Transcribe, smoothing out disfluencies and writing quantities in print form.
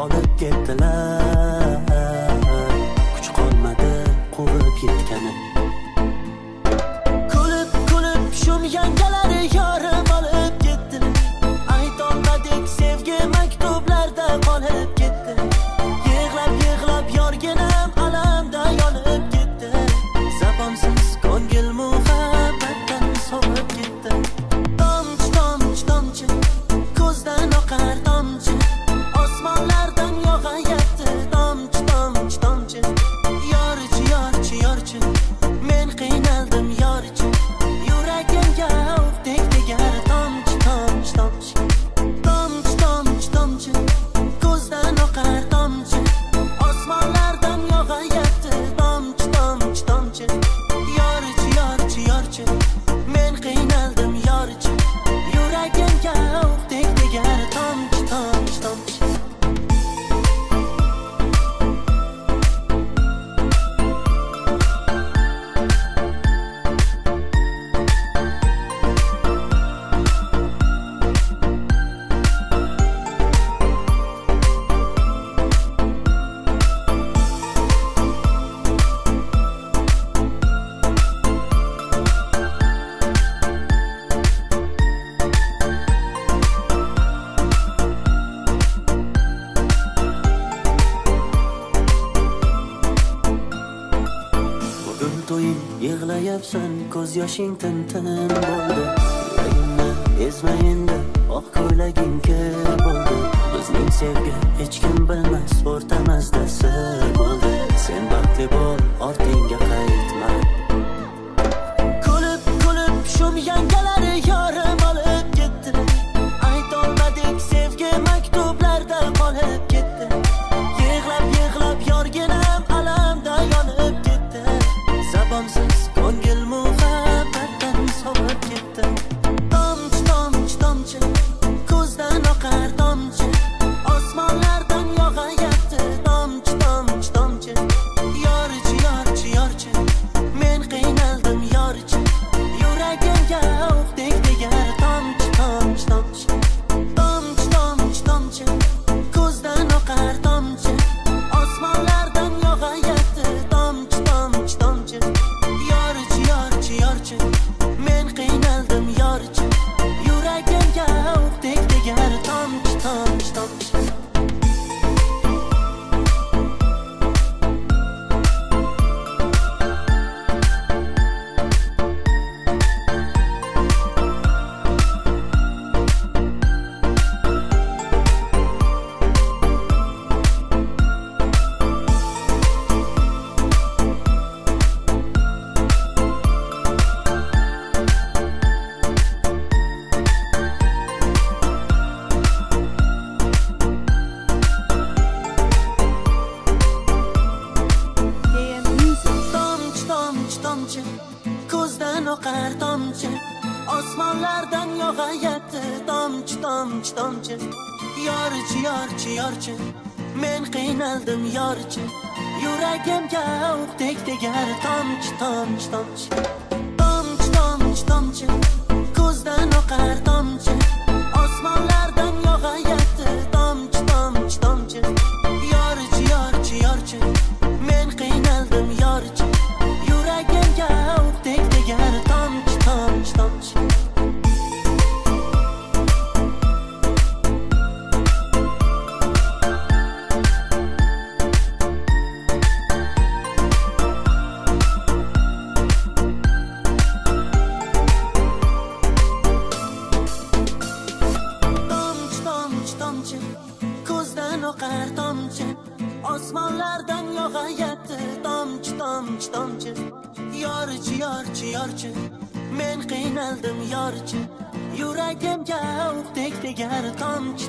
olib ketdilar. Kuch qolmadi quvib yetgani. Kulib shum yangalari yorim olib ketdi. Aytolmadik sevgi maktublarda qolib ketdi. Yig'lab yorginam alamda yonib ketdi. Zabonsiz ko'ngil muhabbatdan sovib ketdi. Tomchi ko'zdan oqar tomchi, osmonlardan yog'ayapti tomchi. Yorchi men qiynaldim yorchi. Yuragimga o'qdek tegar tomchi. Tomchi ko'zdan oqar tomchi, osmonlardan yog'ayapti tomchi. Yorchi men qiynaldim yorchi. Yuragimga o'qdek tegar tomchi. Yig'layapsan, ko'z yoshing tin bo'ldi. Yuragimni ezma endi, oq ko'ylaging kir bo'ldi. Bizning sevgi hech kim bilmas, o'rtamizda sir bo'ldi. Sen baxtli bo'l, ortingga qaytma. Kulib shum yangalari yorim olib ketdi. Aytolmadik sevgi maktublarda qolib ketdi. Yig'lab yorginam alamda yonib ketdi. Zabonsiz ko'ngil muhabbatdan sovib ketdi. Tomchi ko'zdan oqar tomchi, osmonlardan yog'ayapti tomchi. Yorchi men qiynaldim yorchi. Yuragimga o'qdek tegar tomchi. Tomchi ko'zdan oqar tomchi, osmonlardan yog'ayapti tomchi. Yorchi men qiynaldim yorchi. Yuragimga o'qdek tegar tomchi. Tomchi ko'zdan oqar tomchi, osmonlardan yog'ayapti tomchi. Yorchi men qiynaldim yorchi. Yuragimga o'qdek tegar tomchi. Tomchi ko'zdan oqar tomchi, osmonlardan yog'ayapti tomchi. Yorchi men qiynaldim yorchi. Yuragimga o'qdek tegar tomchi. Tomchi ko'zdan oqar tomchi, osmonlardan yog'ayapti tomchi. Yorchi men qiynaldim yorchi. Yuragimga o'qdek tegar tomchi.